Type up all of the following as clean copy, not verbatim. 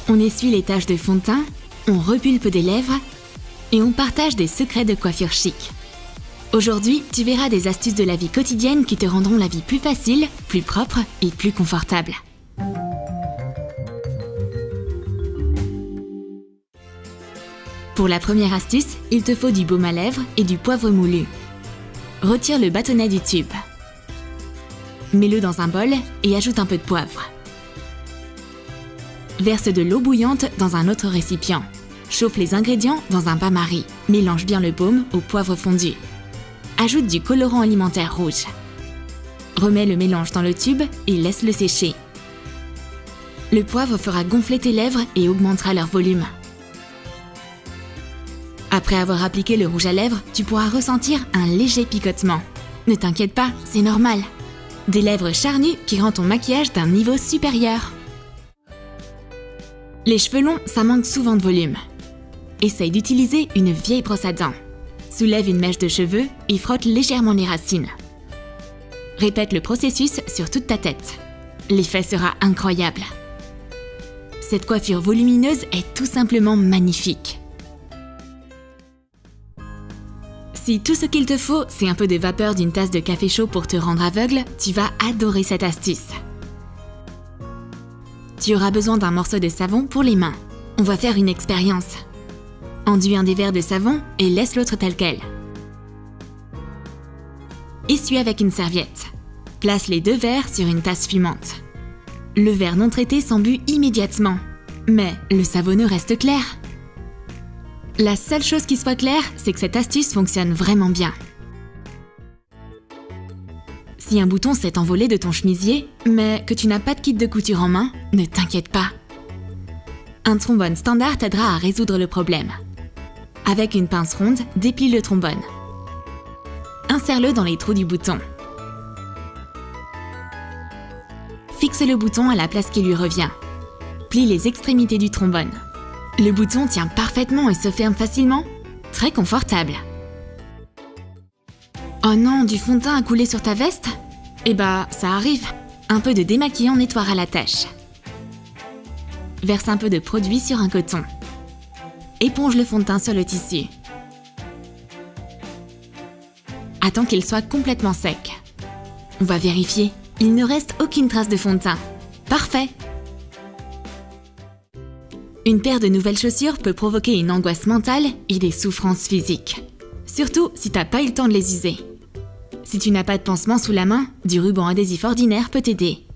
On essuie les taches de fond de teint, on repulpe des lèvres et on partage des secrets de coiffure chic. Aujourd'hui, tu verras des astuces de la vie quotidienne qui te rendront la vie plus facile, plus propre et plus confortable. Pour la première astuce, il te faut du baume à lèvres et du poivre moulu. Retire le bâtonnet du tube. Mets-le dans un bol et ajoute un peu de poivre. Verse de l'eau bouillante dans un autre récipient. Chauffe les ingrédients dans un bain-marie. Mélange bien le baume au poivre fondu. Ajoute du colorant alimentaire rouge. Remets le mélange dans le tube et laisse-le sécher. Le poivre fera gonfler tes lèvres et augmentera leur volume. Après avoir appliqué le rouge à lèvres, tu pourras ressentir un léger picotement. Ne t'inquiète pas, c'est normal. Des lèvres charnues qui rendent ton maquillage d'un niveau supérieur. Les cheveux longs, ça manque souvent de volume. Essaye d'utiliser une vieille brosse à dents. Soulève une mèche de cheveux et frotte légèrement les racines. Répète le processus sur toute ta tête. L'effet sera incroyable. Cette coiffure volumineuse est tout simplement magnifique. Si tout ce qu'il te faut, c'est un peu de vapeur d'une tasse de café chaud pour te rendre aveugle, tu vas adorer cette astuce. Tu auras besoin d'un morceau de savon pour les mains. On va faire une expérience. Enduis un des verres de savon et laisse l'autre tel quel. Essuie avec une serviette. Place les 2 verres sur une tasse fumante. Le verre non traité s'embue immédiatement. Mais le savonneux reste clair. La seule chose qui soit claire, c'est que cette astuce fonctionne vraiment bien. Si un bouton s'est envolé de ton chemisier, mais que tu n'as pas de kit de couture en main, ne t'inquiète pas. Un trombone standard t'aidera à résoudre le problème. Avec une pince ronde, déplie le trombone. Insère-le dans les trous du bouton. Fixe le bouton à la place qui lui revient. Plie les extrémités du trombone. Le bouton tient parfaitement et se ferme facilement. Très confortable. Oh non, du fond de teint a coulé sur ta veste? Eh bah, ça arrive. Un peu de démaquillant nettoiera la tache. Verse un peu de produit sur un coton. Éponge le fond de teint sur le tissu. Attends qu'il soit complètement sec. On va vérifier. Il ne reste aucune trace de fond de teint. Parfait! Une paire de nouvelles chaussures peut provoquer une angoisse mentale et des souffrances physiques. Surtout si t'as pas eu le temps de les user. Si tu n'as pas de pansement sous la main, du ruban adhésif ordinaire peut t'aider.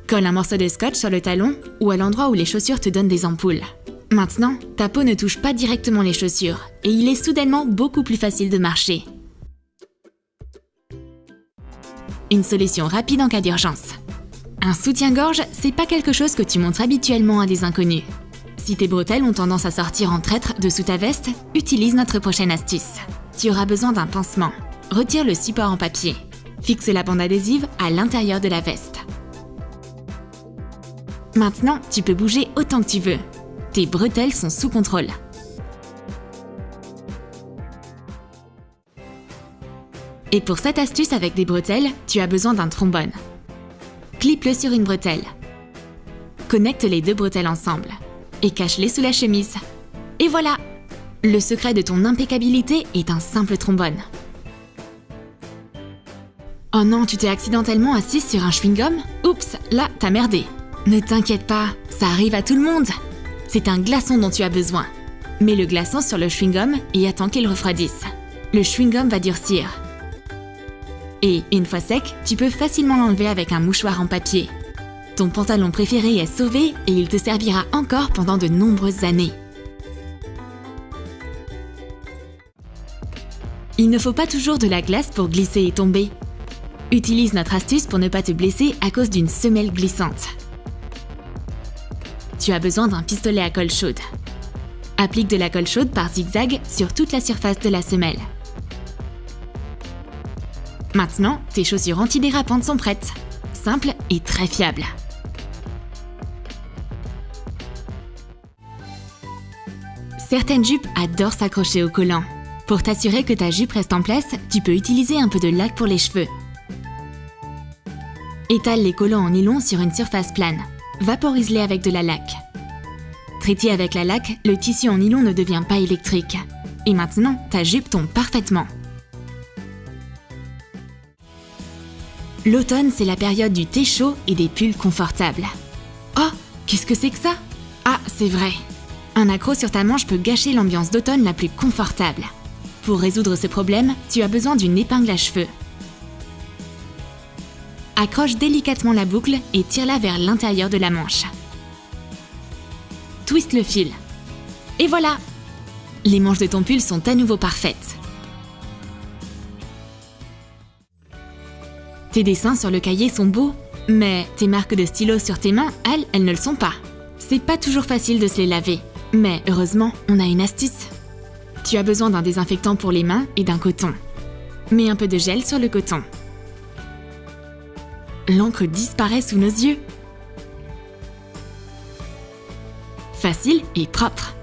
Colle un morceau de scotch sur le talon ou à l'endroit où les chaussures te donnent des ampoules. Maintenant, ta peau ne touche pas directement les chaussures et il est soudainement beaucoup plus facile de marcher. Une solution rapide en cas d'urgence. Un soutien-gorge, c'est pas quelque chose que tu montres habituellement à des inconnus. Si tes bretelles ont tendance à sortir en traître dessous ta veste, utilise notre prochaine astuce. Tu auras besoin d'un pansement. Retire le support en papier. Fixe la bande adhésive à l'intérieur de la veste. Maintenant, tu peux bouger autant que tu veux. Tes bretelles sont sous contrôle. Et pour cette astuce avec des bretelles, tu as besoin d'un trombone. Clip-le sur une bretelle. Connecte les 2 bretelles ensemble et cache-les sous la chemise. Et voilà! Le secret de ton impeccabilité est un simple trombone. Oh non, tu t'es accidentellement assise sur un chewing-gum? Oups, là, t'as merdé. Ne t'inquiète pas, ça arrive à tout le monde. C'est un glaçon dont tu as besoin. Mets le glaçon sur le chewing-gum et attends qu'il refroidisse. Le chewing-gum va durcir. Et, une fois sec, tu peux facilement l'enlever avec un mouchoir en papier. Ton pantalon préféré est sauvé et il te servira encore pendant de nombreuses années. Il ne faut pas toujours de la glace pour glisser et tomber. Utilise notre astuce pour ne pas te blesser à cause d'une semelle glissante. Tu as besoin d'un pistolet à colle chaude. Applique de la colle chaude par zigzag sur toute la surface de la semelle. Maintenant, tes chaussures antidérapantes sont prêtes. Simple et très fiable. Certaines jupes adorent s'accrocher aux collants. Pour t'assurer que ta jupe reste en place, tu peux utiliser un peu de laque pour les cheveux. Étale les collants en nylon sur une surface plane. Vaporise-les avec de la laque. Traité avec la laque, le tissu en nylon ne devient pas électrique. Et maintenant, ta jupe tombe parfaitement. L'automne, c'est la période du thé chaud et des pulls confortables. Oh, qu'est-ce que c'est que ça? Ah, c'est vrai. Un accroc sur ta manche peut gâcher l'ambiance d'automne la plus confortable. Pour résoudre ce problème, tu as besoin d'une épingle à cheveux. Accroche délicatement la boucle et tire-la vers l'intérieur de la manche. Twiste le fil. Et voilà! Les manches de ton pull sont à nouveau parfaites. Tes dessins sur le cahier sont beaux, mais tes marques de stylo sur tes mains, elles ne le sont pas. C'est pas toujours facile de se les laver, mais heureusement, on a une astuce. Tu as besoin d'un désinfectant pour les mains et d'un coton. Mets un peu de gel sur le coton. L'encre disparaît sous nos yeux. Facile et propre.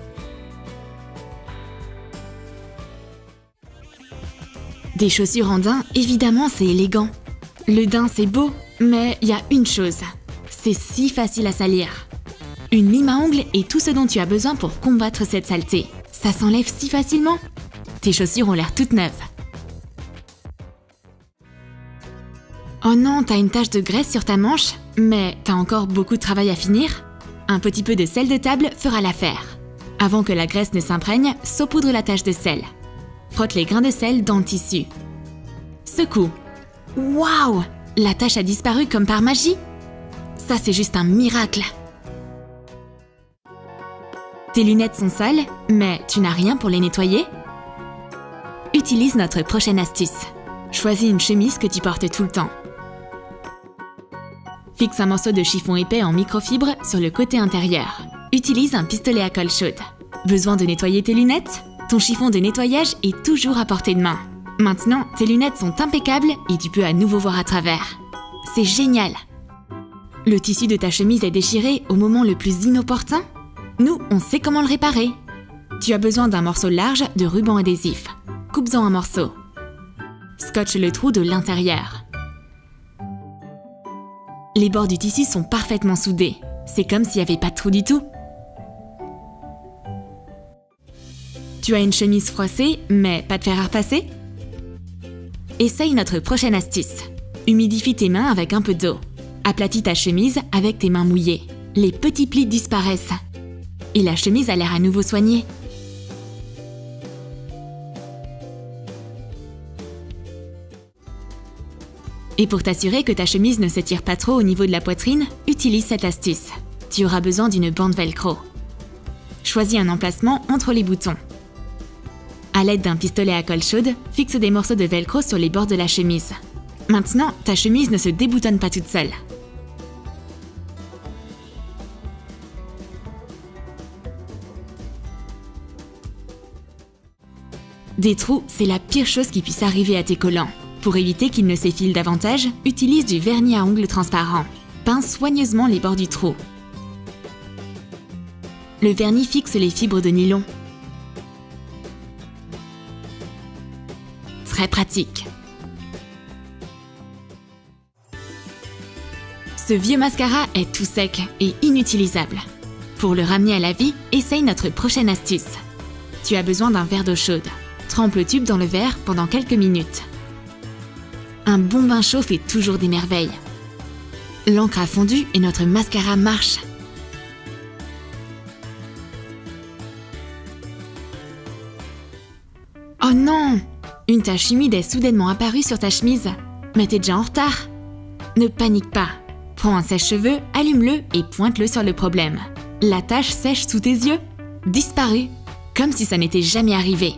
Des chaussures en daim, évidemment, c'est élégant. Le daim, c'est beau, mais il y a une chose. C'est si facile à salir. Une lime à ongles est tout ce dont tu as besoin pour combattre cette saleté. Ça s'enlève si facilement. Tes chaussures ont l'air toutes neuves. Oh non, t'as une tache de graisse sur ta manche, mais t'as encore beaucoup de travail à finir. Un petit peu de sel de table fera l'affaire. Avant que la graisse ne s'imprègne, saupoudre la tache de sel. Frotte les grains de sel dans le tissu. Secoue. Waouh! La tache a disparu comme par magie. Ça, c'est juste un miracle. Tes lunettes sont sales, mais tu n'as rien pour les nettoyer? Utilise notre prochaine astuce. Choisis une chemise que tu portes tout le temps. Fixe un morceau de chiffon épais en microfibre sur le côté intérieur. Utilise un pistolet à colle chaude. Besoin de nettoyer tes lunettes? Ton chiffon de nettoyage est toujours à portée de main. Maintenant, tes lunettes sont impeccables et tu peux à nouveau voir à travers. C'est génial! Le tissu de ta chemise est déchiré au moment le plus inopportun? Nous, on sait comment le réparer. Tu as besoin d'un morceau large de ruban adhésif. Coupe-en un morceau. Scotche le trou de l'intérieur. Les bords du tissu sont parfaitement soudés. C'est comme s'il n'y avait pas de trou du tout. Tu as une chemise froissée, mais pas de fer à repasser? Essaye notre prochaine astuce. Humidifie tes mains avec un peu d'eau. Aplatis ta chemise avec tes mains mouillées. Les petits plis disparaissent. Et la chemise a l'air à nouveau soignée. Et pour t'assurer que ta chemise ne s'étire pas trop au niveau de la poitrine, utilise cette astuce. Tu auras besoin d'une bande velcro. Choisis un emplacement entre les boutons. À l'aide d'un pistolet à colle chaude, fixe des morceaux de velcro sur les bords de la chemise. Maintenant, ta chemise ne se déboutonne pas toute seule. Des trous, c'est la pire chose qui puisse arriver à tes collants. Pour éviter qu'ils ne s'effilent davantage, utilise du vernis à ongles transparent. Pince soigneusement les bords du trou. Le vernis fixe les fibres de nylon. Très pratique. Ce vieux mascara est tout sec et inutilisable. Pour le ramener à la vie, essaye notre prochaine astuce. Tu as besoin d'un verre d'eau chaude. Trempe le tube dans le verre pendant quelques minutes. Un bon bain chaud fait toujours des merveilles. L'encre a fondu et notre mascara marche. Oh non! Une tache humide est soudainement apparue sur ta chemise. Mais t'es déjà en retard. Ne panique pas. Prends un sèche-cheveux, allume-le et pointe-le sur le problème. La tache sèche sous tes yeux. Disparue. Comme si ça n'était jamais arrivé.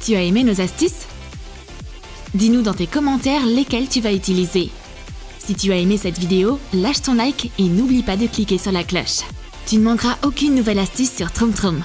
Tu as aimé nos astuces? Dis-nous dans tes commentaires lesquelles tu vas utiliser. Si tu as aimé cette vidéo, lâche ton like et n'oublie pas de cliquer sur la cloche. Tu ne manqueras aucune nouvelle astuce sur TromTrom.